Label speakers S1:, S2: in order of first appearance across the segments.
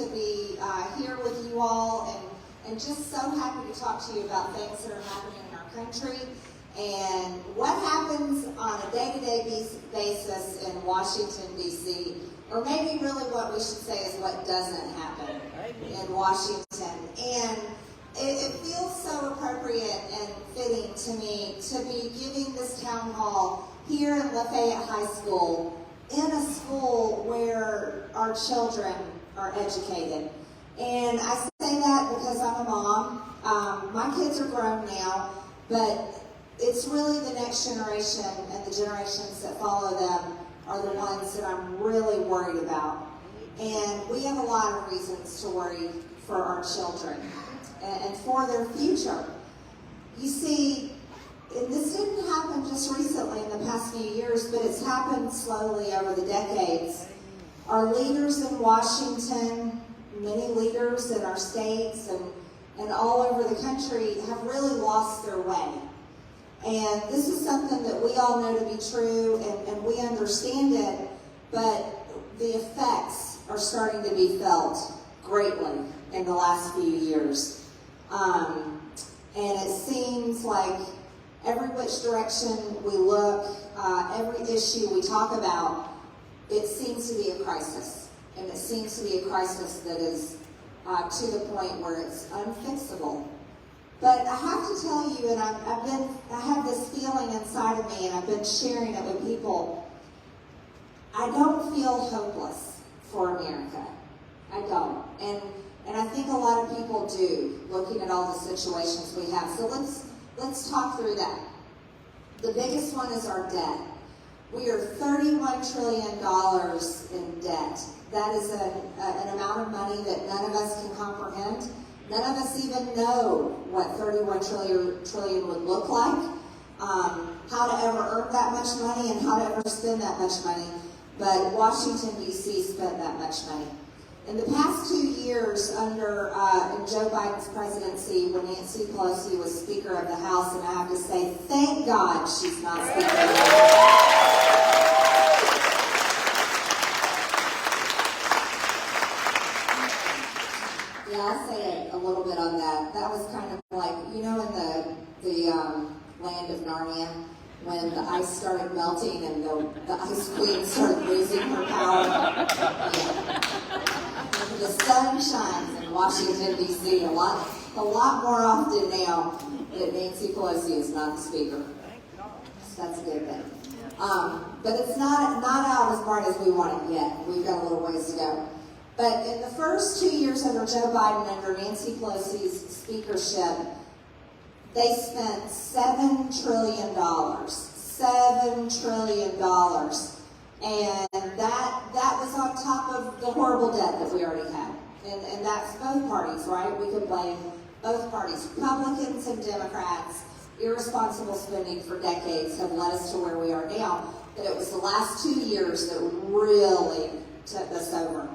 S1: to be here with you all, and just so happy to talk to you about things that are happening in our country and what happens on a day-to-day basis in Washington, D.C., or maybe really what we should say is what doesn't happen in Washington. And it feels so appropriate and fitting to me to be giving this town hall here in Lafayette High School, in a school where our children are educated. And I say that because I'm a mom. My kids are grown now, but it's really the next generation and the generations that follow them are the ones that I'm really worried about. And we have a lot of reasons to worry for our children and for their future. You see, and this didn't happen just recently in the past few years, but it's happened slowly over the decades. Our leaders in Washington, many leaders in our states and all over the country have really lost their way. And this is something that we all know to be true, and we understand it, but the effects are starting to be felt greatly in the last few years. And it seems like every which direction we look, every issue we talk about, it seems to be a crisis. And it seems to be a crisis that is to the point where it's unfixable. But I have to tell you, and I have this feeling inside of me, and I've been sharing it with people, I don't feel hopeless for America. I don't. And I think a lot of people do, looking at all the situations we have. So let's talk through that. The biggest one is our debt. We are $31 trillion in debt. That is an amount of money that none of us can comprehend. None of us even know what 31 trillion would look like, how to ever earn that much money and how to ever spend that much money. But Washington, D.C. spent that much money. In the past 2 years under in Joe Biden's presidency, when Nancy Pelosi was Speaker of the House, and I have to say, thank God she's not Speaker of the House. Yeah, I'll say it a little bit on that. That was kind of like, you know, in the land of Narnia, when the ice started melting and the ice queen started losing her power. Yeah. The sun shines in Washington, D.C. a lot more often now that Nancy Pelosi is not the speaker. So that's a good thing. But it's not out as bright as we want it yet. We've got a little ways to go. But in the first 2 years under Joe Biden, under Nancy Pelosi's speakership, they spent $7 trillion. $7 trillion. And that was on top of the horrible debt that we already had. And that's both parties, right? We could blame both parties. Republicans and Democrats, irresponsible spending for decades have led us to where we are now. But it was the last 2 years that really took us over.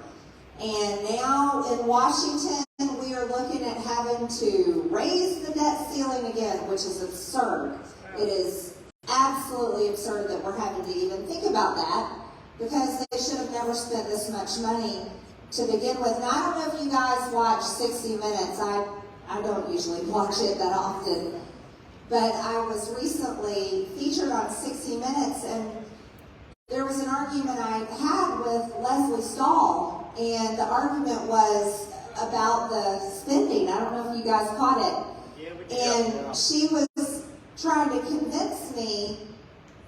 S1: And now in Washington, we are looking at having to raise the debt ceiling again, which is absurd. It is absolutely absurd that we're having to even think about that, because they should have never spent this much money to begin with. And I don't know if you guys watch 60 Minutes. I don't usually watch it that often. But I was recently featured on 60 Minutes, and there was an argument I had with Lesley Stahl, and the argument was about the spending. I don't know if you guys caught it.
S2: Yeah, we did.
S1: And she was trying to convince me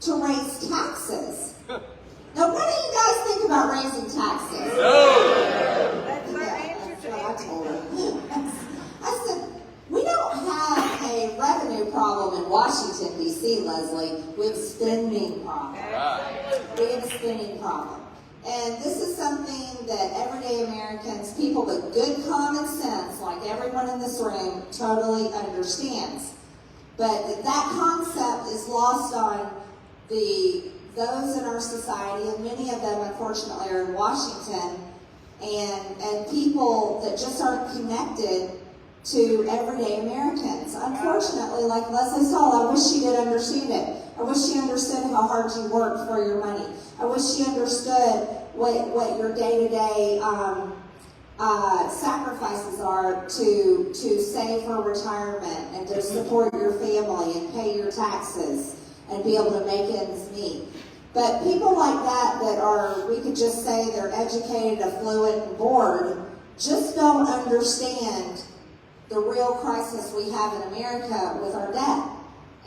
S1: to raise taxes. Now, what do you guys think about raising taxes?
S2: No!
S3: That's our answer to
S1: what I told her. I said, we don't have a revenue problem in Washington, D.C., Lesley. We have a spending problem. We have a spending problem. And this is something that everyday Americans, people with good common sense, like everyone in this room, totally understands. But that concept is lost on those in our society, and many of them, unfortunately, are in Washington, and people that just aren't connected to everyday Americans. Unfortunately, like Lesley Stahl, I wish she did understand it. I wish she understood how hard you work for your money. I wish she understood what your day-to-day sacrifices are to save for retirement and to support your family and pay your taxes and be able to make ends meet. But people like that are, we could just say they're educated, affluent, and bored, just don't understand the real crisis we have in America with our debt.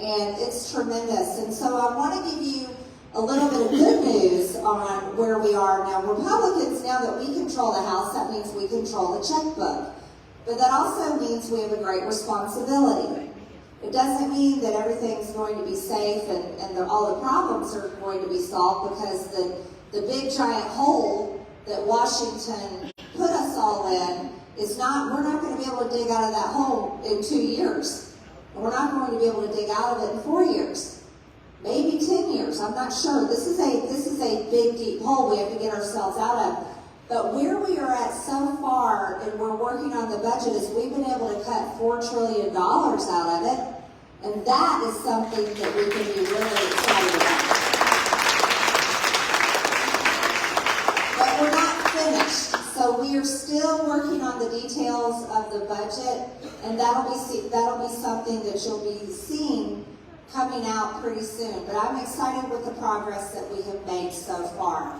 S1: And it's tremendous. And so I want to give you a little bit of good news on where we are now. Republicans, now that we control the House, that means we control the checkbook. But that also means we have a great responsibility. It doesn't mean that everything's going to be safe and all the problems are going to be solved, because the big giant hole that Washington put us all in is not, we're not going to be able to dig out of that hole in 2 years. And we're not going to be able to dig out of it in 4 years. Maybe 10 years, I'm not sure. This is a big, deep hole we have to get ourselves out of. But where we are at so far, and we're working on the budget, is we've been able to cut $4 trillion out of it. And that is something that we can be really excited about. But we're not finished. So we are still working on the details of the budget, and that'll be something that you'll be seeing coming out pretty soon. But I'm excited with the progress that we have made so far.